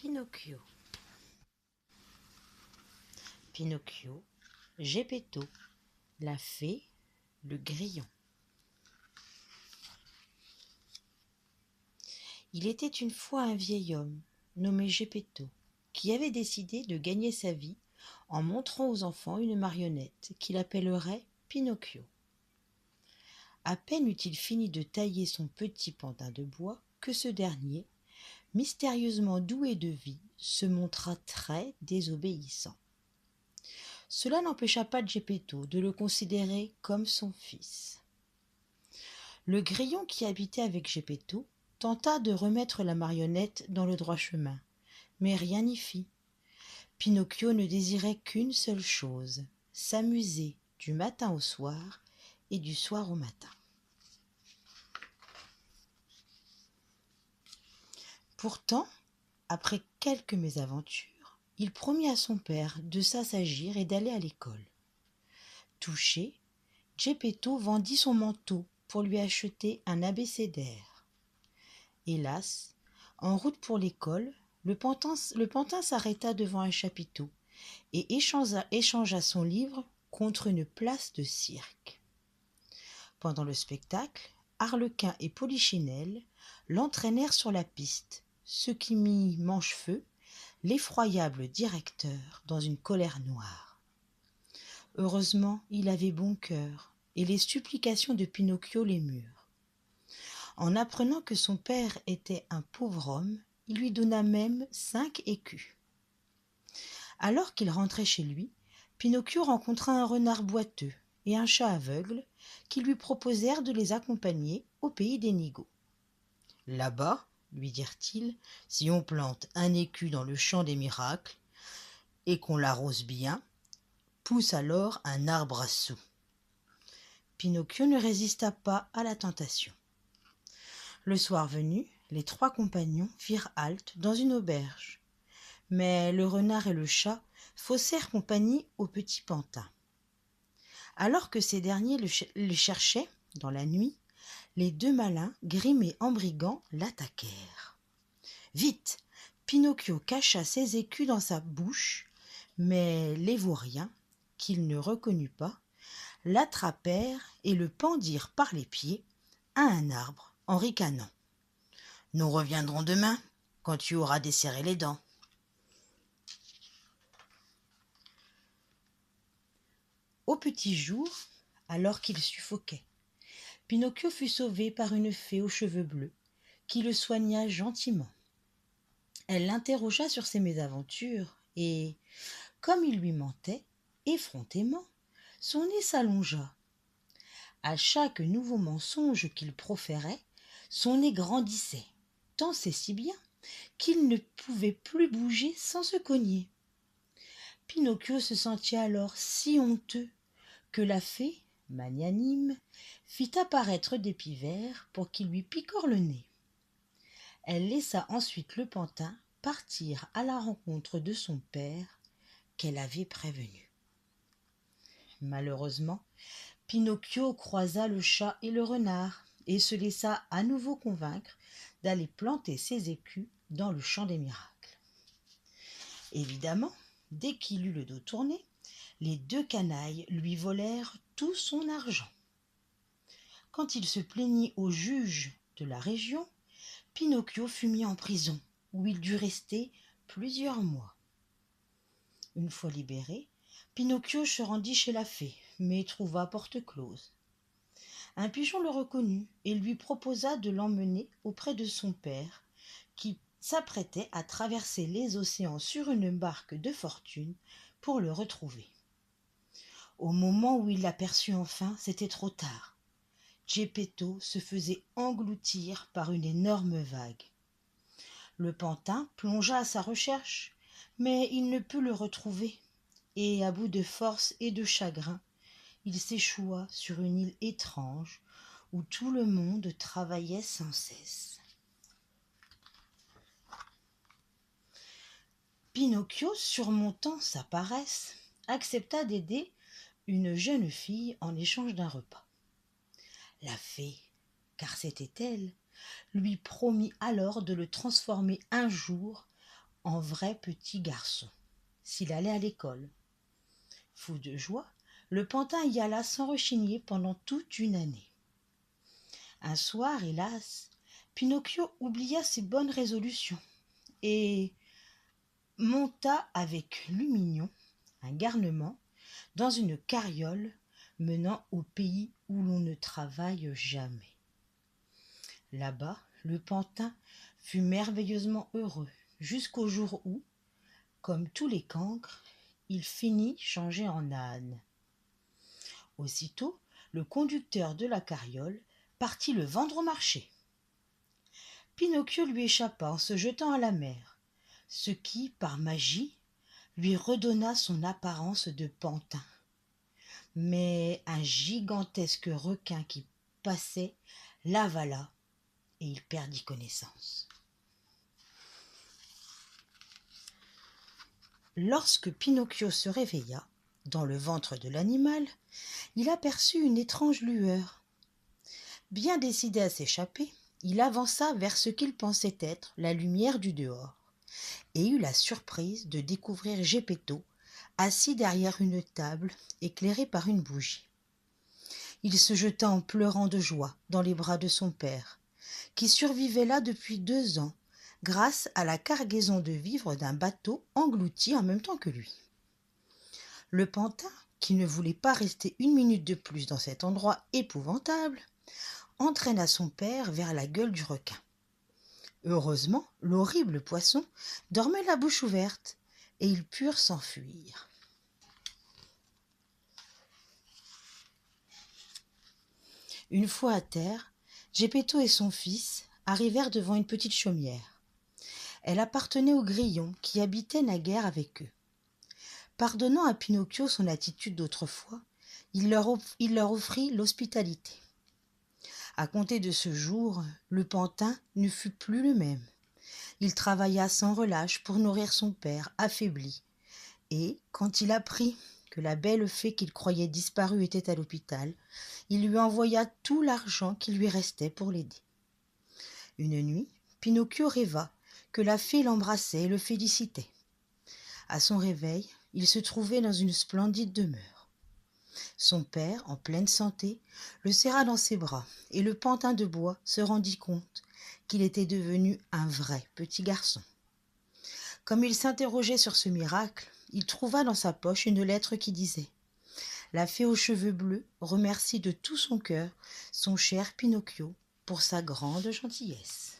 Pinocchio. Pinocchio, Geppetto, la fée, le grillon. Il était une fois un vieil homme, nommé Geppetto, qui avait décidé de gagner sa vie en montrant aux enfants une marionnette qu'il appellerait Pinocchio. À peine eut-il fini de tailler son petit pantin de bois que ce dernier, mystérieusement doué de vie, se montra très désobéissant. Cela n'empêcha pas Geppetto de le considérer comme son fils. Le grillon qui habitait avec Geppetto tenta de remettre la marionnette dans le droit chemin, mais rien n'y fit. Pinocchio ne désirait qu'une seule chose, s'amuser du matin au soir et du soir au matin. Pourtant, après quelques mésaventures, il promit à son père de s'assagir et d'aller à l'école. Touché, Geppetto vendit son manteau pour lui acheter un abécédaire. Hélas, en route pour l'école, le pantin s'arrêta devant un chapiteau et échangea son livre contre une place de cirque. Pendant le spectacle, Arlequin et Polichinelle l'entraînèrent sur la piste, ce qui mit Manchefeu, l'effroyable directeur, dans une colère noire. Heureusement, il avait bon cœur, et les supplications de Pinocchio l'émurent. En apprenant que son père était un pauvre homme, il lui donna même 5 écus. Alors qu'il rentrait chez lui, Pinocchio rencontra un renard boiteux et un chat aveugle qui lui proposèrent de les accompagner au pays des Nigauds. « Là-bas, lui dirent-ils, si on plante un écu dans le champ des miracles et qu'on l'arrose bien, pousse alors un arbre à sous. » Pinocchio ne résista pas à la tentation. Le soir venu, les 3 compagnons firent halte dans une auberge. Mais le renard et le chat faussèrent compagnie au petit pantin. Alors que ces derniers le cherchaient dans la nuit, les 2 malins, grimés en brigands, l'attaquèrent. Vite, Pinocchio cacha ses écus dans sa bouche, mais les vauriens, qu'il ne reconnut pas, l'attrapèrent et le pendirent par les pieds à un arbre en ricanant. « Nous reviendrons demain, quand tu auras desserré les dents. » Au petit jour, alors qu'il suffoquait, Pinocchio fut sauvé par une fée aux cheveux bleus qui le soigna gentiment. Elle l'interrogea sur ses mésaventures et, comme il lui mentait, effrontément, son nez s'allongea. À chaque nouveau mensonge qu'il proférait, son nez grandissait, tant c'est si bien qu'il ne pouvait plus bouger sans se cogner. Pinocchio se sentit alors si honteux que la fée, magnanime, fit apparaître des pivers pour qu'ils lui picorent le nez. Elle laissa ensuite le pantin partir à la rencontre de son père qu'elle avait prévenu. Malheureusement, Pinocchio croisa le chat et le renard et se laissa à nouveau convaincre d'aller planter ses écus dans le champ des miracles. Évidemment, dès qu'il eut le dos tourné, les 2 canailles lui volèrent tout son argent. Quand il se plaignit au juge de la région, Pinocchio fut mis en prison, où il dut rester plusieurs mois. Une fois libéré, Pinocchio se rendit chez la fée, mais trouva porte close. Un pigeon le reconnut et lui proposa de l'emmener auprès de son père, qui s'apprêtait à traverser les océans sur une barque de fortune pour le retrouver. Au moment où il l'aperçut enfin, c'était trop tard. Geppetto se faisait engloutir par une énorme vague. Le pantin plongea à sa recherche, mais il ne put le retrouver, et à bout de force et de chagrin, il s'échoua sur une île étrange où tout le monde travaillait sans cesse. Pinocchio, surmontant sa paresse, accepta d'aider une jeune fille en échange d'un repas. La fée, car c'était elle, lui promit alors de le transformer un jour en vrai petit garçon, s'il allait à l'école. Fou de joie, le pantin y alla sans rechigner pendant toute une année. Un soir, hélas, Pinocchio oublia ses bonnes résolutions et monta avec Lumignon, un garnement, dans une carriole menant au pays où l'on ne travaille jamais. Là-bas, le pantin fut merveilleusement heureux jusqu'au jour où, comme tous les cancres, il finit changé en âne. Aussitôt, le conducteur de la carriole partit le vendre au marché. Pinocchio lui échappa en se jetant à la mer, ce qui, par magie, lui redonna son apparence de pantin. Mais un gigantesque requin qui passait l'avala et il perdit connaissance. Lorsque Pinocchio se réveilla, dans le ventre de l'animal, il aperçut une étrange lueur. Bien décidé à s'échapper, il avança vers ce qu'il pensait être la lumière du dehors et eut la surprise de découvrir Geppetto assis derrière une table éclairée par une bougie. Il se jeta en pleurant de joie dans les bras de son père, qui survivait là depuis 2 ans grâce à la cargaison de vivres d'un bateau englouti en même temps que lui. Le pantin, qui ne voulait pas rester une minute de plus dans cet endroit épouvantable, entraîna son père vers la gueule du requin. Heureusement, l'horrible poisson dormait la bouche ouverte et ils purent s'enfuir. Une fois à terre, Geppetto et son fils arrivèrent devant une petite chaumière. Elle appartenait aux grillons qui habitaient naguère avec eux. Pardonnant à Pinocchio son attitude d'autrefois, il leur offrit l'hospitalité. À compter de ce jour, le pantin ne fut plus le même. Il travailla sans relâche pour nourrir son père affaibli, et, quand il apprit que la belle fée qu'il croyait disparue était à l'hôpital, il lui envoya tout l'argent qui lui restait pour l'aider. Une nuit, Pinocchio rêva que la fée l'embrassait et le félicitait. À son réveil, il se trouvait dans une splendide demeure. Son père, en pleine santé, le serra dans ses bras et le pantin de bois se rendit compte qu'il était devenu un vrai petit garçon. Comme il s'interrogeait sur ce miracle, il trouva dans sa poche une lettre qui disait « La fée aux cheveux bleus remercie de tout son cœur son cher Pinocchio pour sa grande gentillesse. »